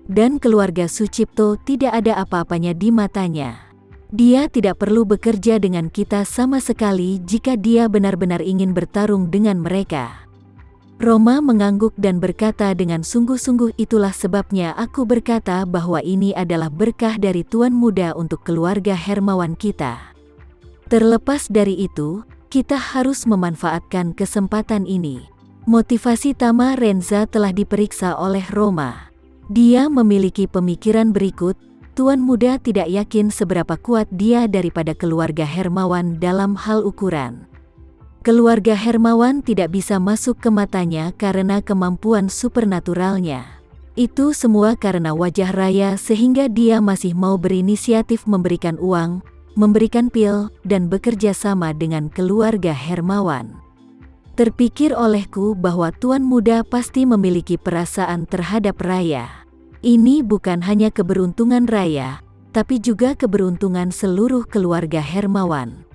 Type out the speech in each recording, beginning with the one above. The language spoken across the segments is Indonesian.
dan keluarga Sucipto tidak ada apa-apanya di matanya. Dia tidak perlu bekerja dengan kita sama sekali jika dia benar-benar ingin bertarung dengan mereka. Roma mengangguk dan berkata dengan sungguh-sungguh, itulah sebabnya aku berkata bahwa ini adalah berkah dari Tuan Muda untuk keluarga Hermawan kita. Terlepas dari itu, kita harus memanfaatkan kesempatan ini. Motivasi Tama Renza telah diperiksa oleh Roma. Dia memiliki pemikiran berikut, Tuan Muda tidak yakin seberapa kuat dia daripada keluarga Hermawan dalam hal ukuran. Keluarga Hermawan tidak bisa masuk ke matanya karena kemampuan supernaturalnya. Itu semua karena wajah raya sehingga dia masih mau berinisiatif memberikan uang, memberikan pil, dan bekerja sama dengan keluarga Hermawan. Terpikir olehku bahwa Tuan Muda pasti memiliki perasaan terhadap Raya. Ini bukan hanya keberuntungan Raya, tapi juga keberuntungan seluruh keluarga Hermawan.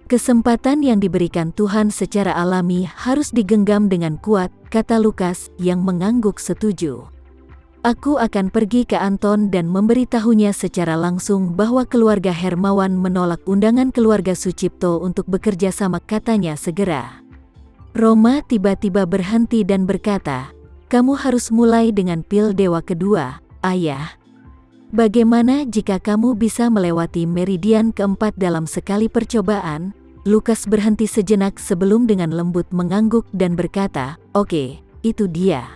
Kesempatan yang diberikan Tuhan secara alami harus digenggam dengan kuat, kata Lukas yang mengangguk setuju. Aku akan pergi ke Anton dan memberitahunya secara langsung bahwa keluarga Hermawan menolak undangan keluarga Sucipto untuk bekerja sama, katanya segera. Roma tiba-tiba berhenti dan berkata, kamu harus mulai dengan pil dewa kedua, ayah. Bagaimana jika kamu bisa melewati meridian keempat dalam sekali percobaan? Lukas berhenti sejenak sebelum dengan lembut mengangguk dan berkata, oke, itu dia.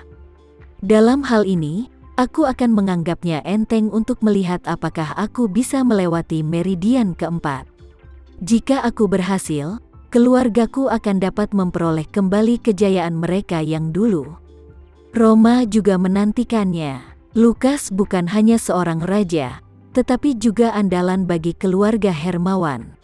Dalam hal ini, aku akan menganggapnya enteng untuk melihat apakah aku bisa melewati meridian keempat. Jika aku berhasil, keluargaku akan dapat memperoleh kembali kejayaan mereka yang dulu. Roma juga menantikannya. Lukas bukan hanya seorang raja, tetapi juga andalan bagi keluarga Hermawan.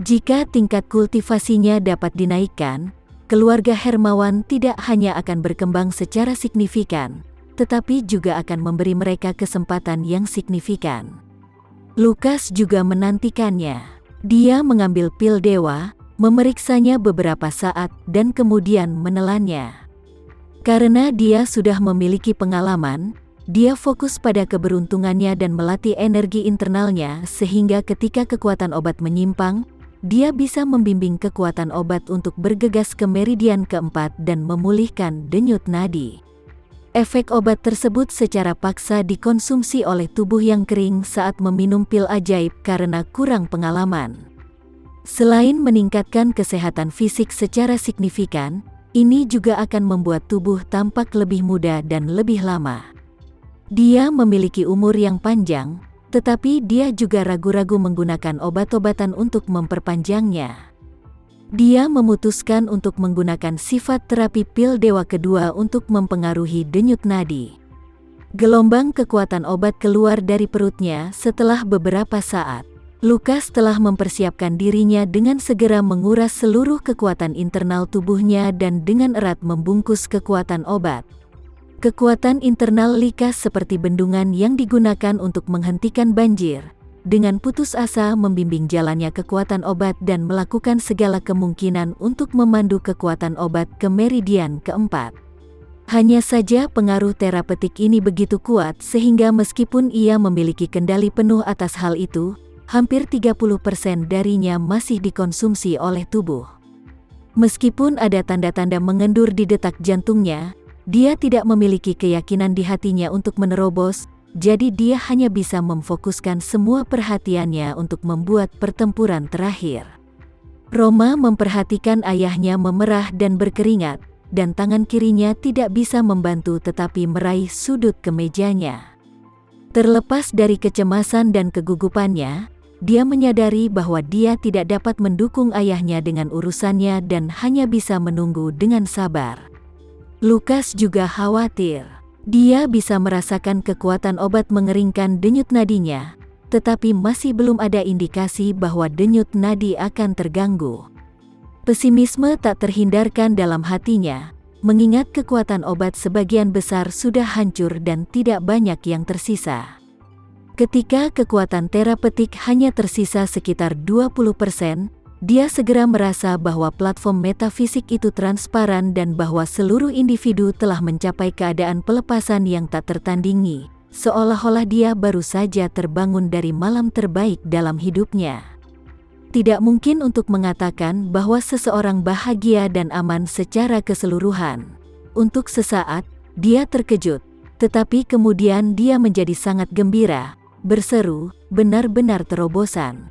Jika tingkat kultivasinya dapat dinaikkan, keluarga Hermawan tidak hanya akan berkembang secara signifikan, tetapi juga akan memberi mereka kesempatan yang signifikan. Lukas juga menantikannya. Dia mengambil pil dewa, memeriksanya beberapa saat, dan kemudian menelannya. Karena dia sudah memiliki pengalaman, dia fokus pada keberuntungannya dan melatih energi internalnya sehingga ketika kekuatan obat menyimpang, dia bisa membimbing kekuatan obat untuk bergegas ke meridian keempat dan memulihkan denyut nadi. Efek obat tersebut secara paksa dikonsumsi oleh tubuh yang kering saat meminum pil ajaib karena kurang pengalaman. Selain meningkatkan kesehatan fisik secara signifikan, ini juga akan membuat tubuh tampak lebih muda dan lebih lama. Dia memiliki umur yang panjang, tetapi dia juga ragu-ragu menggunakan obat-obatan untuk memperpanjangnya. Dia memutuskan untuk menggunakan sifat terapi pil dewa kedua untuk mempengaruhi denyut nadi. Gelombang kekuatan obat keluar dari perutnya setelah beberapa saat. Lukas telah mempersiapkan dirinya dengan segera menguras seluruh kekuatan internal tubuhnya dan dengan erat membungkus kekuatan obat. Kekuatan internal Lukas seperti bendungan yang digunakan untuk menghentikan banjir, dengan putus asa membimbing jalannya kekuatan obat dan melakukan segala kemungkinan untuk memandu kekuatan obat ke meridian keempat. Hanya saja pengaruh terapeutik ini begitu kuat sehingga meskipun ia memiliki kendali penuh atas hal itu, hampir 30% darinya masih dikonsumsi oleh tubuh. Meskipun ada tanda-tanda mengendur di detak jantungnya, dia tidak memiliki keyakinan di hatinya untuk menerobos, jadi dia hanya bisa memfokuskan semua perhatiannya untuk membuat pertempuran terakhir. Roma memperhatikan ayahnya memerah dan berkeringat, dan tangan kirinya tidak bisa membantu tetapi meraih sudut kemejanya. Terlepas dari kecemasan dan kegugupannya, dia menyadari bahwa dia tidak dapat mendukung ayahnya dengan urusannya dan hanya bisa menunggu dengan sabar. Lukas juga khawatir. Dia bisa merasakan kekuatan obat mengeringkan denyut nadinya, tetapi masih belum ada indikasi bahwa denyut nadi akan terganggu. Pesimisme tak terhindarkan dalam hatinya, mengingat kekuatan obat sebagian besar sudah hancur dan tidak banyak yang tersisa. Ketika kekuatan terapeutik hanya tersisa sekitar 20%, dia segera merasa bahwa platform metafisik itu transparan dan bahwa seluruh individu telah mencapai keadaan pelepasan yang tak tertandingi, seolah-olah dia baru saja terbangun dari malam terbaik dalam hidupnya. Tidak mungkin untuk mengatakan bahwa seseorang bahagia dan aman secara keseluruhan. Untuk sesaat, dia terkejut, tetapi kemudian dia menjadi sangat gembira, berseru, benar-benar terobosan.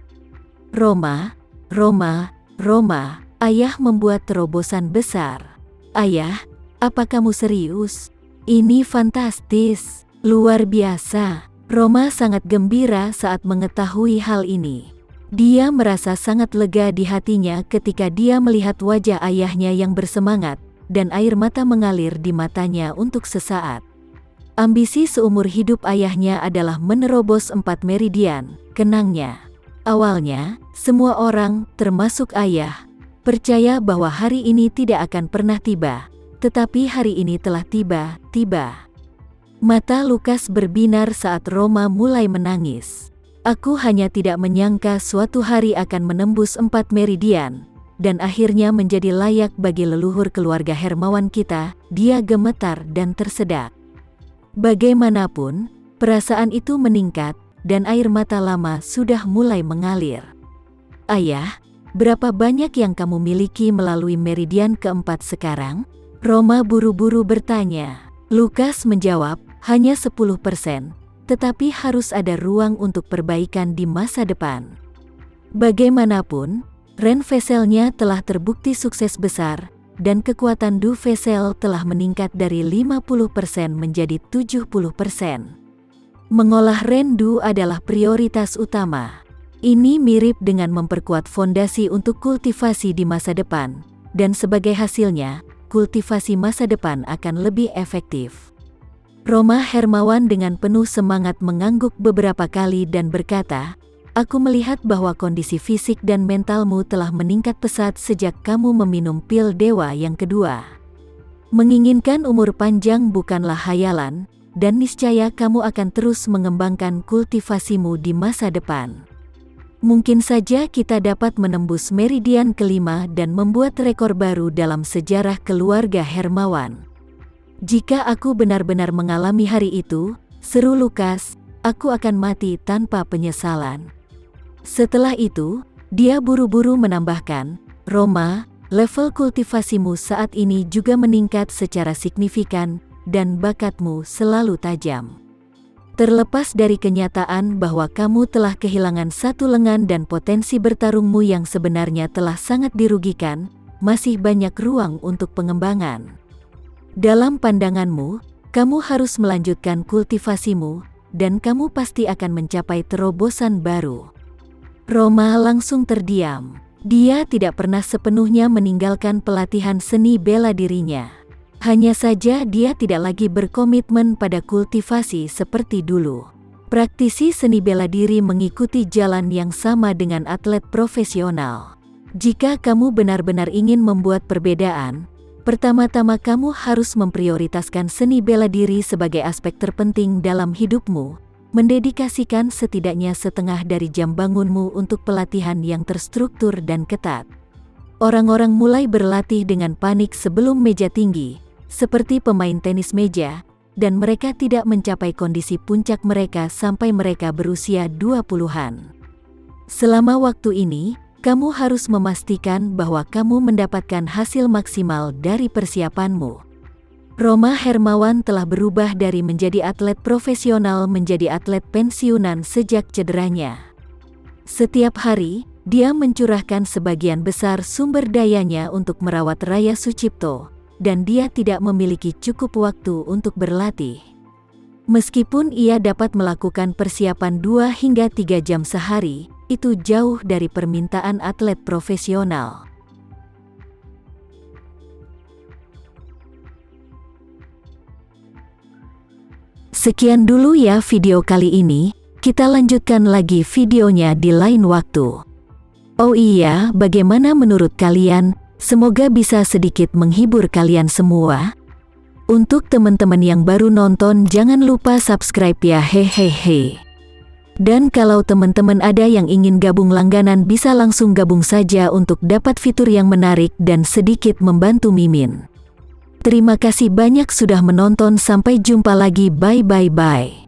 Roma, Roma, Roma, ayah membuat terobosan besar. Ayah, apa kamu serius? Ini fantastis, luar biasa. Roma sangat gembira saat mengetahui hal ini. Dia merasa sangat lega di hatinya ketika dia melihat wajah ayahnya yang bersemangat, dan air mata mengalir di matanya untuk sesaat. Ambisi seumur hidup ayahnya adalah menerobos 4 meridian, kenangnya. Awalnya, semua orang, termasuk ayah, percaya bahwa hari ini tidak akan pernah tiba, tetapi hari ini telah tiba. Mata Lukas berbinar saat Roma mulai menangis. Aku hanya tidak menyangka suatu hari akan menembus 4 meridian, dan akhirnya menjadi layak bagi leluhur keluarga Hermawan kita, dia gemetar dan tersedak. Bagaimanapun, perasaan itu meningkat, dan air mata lama sudah mulai mengalir. Ayah, berapa banyak yang kamu miliki melalui meridian keempat sekarang? Roma buru-buru bertanya. Lukas menjawab, hanya 10%, tetapi harus ada ruang untuk perbaikan di masa depan. Bagaimanapun, Ren Veselnya telah terbukti sukses besar, dan kekuatan Du Vesel telah meningkat dari 50% menjadi 70%. Mengolah Rendu adalah prioritas utama. Ini mirip dengan memperkuat fondasi untuk kultivasi di masa depan, dan sebagai hasilnya, kultivasi masa depan akan lebih efektif. Roma Hermawan dengan penuh semangat mengangguk beberapa kali dan berkata, "Aku melihat bahwa kondisi fisik dan mentalmu telah meningkat pesat sejak kamu meminum pil dewa yang kedua. Menginginkan umur panjang bukanlah hayalan, dan niscaya kamu akan terus mengembangkan kultivasimu di masa depan. Mungkin saja kita dapat menembus meridian kelima dan membuat rekor baru dalam sejarah keluarga Hermawan." "Jika aku benar-benar mengalami hari itu," seru Lukas, "aku akan mati tanpa penyesalan." Setelah itu, dia buru-buru menambahkan, "Roma, level kultivasimu saat ini juga meningkat secara signifikan, dan bakatmu selalu tajam. Terlepas dari kenyataan bahwa kamu telah kehilangan satu lengan dan potensi bertarungmu yang sebenarnya telah sangat dirugikan, masih banyak ruang untuk pengembangan. Dalam pandanganmu, kamu harus melanjutkan kultivasimu, dan kamu pasti akan mencapai terobosan baru." Roma langsung terdiam. Dia tidak pernah sepenuhnya meninggalkan pelatihan seni bela dirinya. Hanya saja dia tidak lagi berkomitmen pada kultivasi seperti dulu. Praktisi seni bela diri mengikuti jalan yang sama dengan atlet profesional. Jika kamu benar-benar ingin membuat perbedaan, pertama-tama kamu harus memprioritaskan seni bela diri sebagai aspek terpenting dalam hidupmu, mendedikasikan setidaknya setengah dari jam bangunmu untuk pelatihan yang terstruktur dan ketat. Orang-orang mulai berlatih dengan panik sebelum meja tinggi, seperti pemain tenis meja, dan mereka tidak mencapai kondisi puncak mereka sampai mereka berusia 20-an. Selama waktu ini, kamu harus memastikan bahwa kamu mendapatkan hasil maksimal dari persiapanmu. Roma Hermawan telah berubah dari menjadi atlet profesional menjadi atlet pensiunan sejak cederanya. Setiap hari, dia mencurahkan sebagian besar sumber dayanya untuk merawat Raya Sucipto, dan dia tidak memiliki cukup waktu untuk berlatih. Meskipun ia dapat melakukan persiapan 2 hingga 3 jam sehari, itu jauh dari permintaan atlet profesional. Sekian dulu ya video kali ini, kita lanjutkan lagi videonya di lain waktu. Oh iya, bagaimana menurut kalian? Semoga bisa sedikit menghibur kalian semua. Untuk teman-teman yang baru nonton, jangan lupa subscribe ya, hehehe. Dan kalau teman-teman ada yang ingin gabung langganan, bisa langsung gabung saja untuk dapat fitur yang menarik dan sedikit membantu Mimin. Terima kasih banyak sudah menonton, sampai jumpa lagi, bye.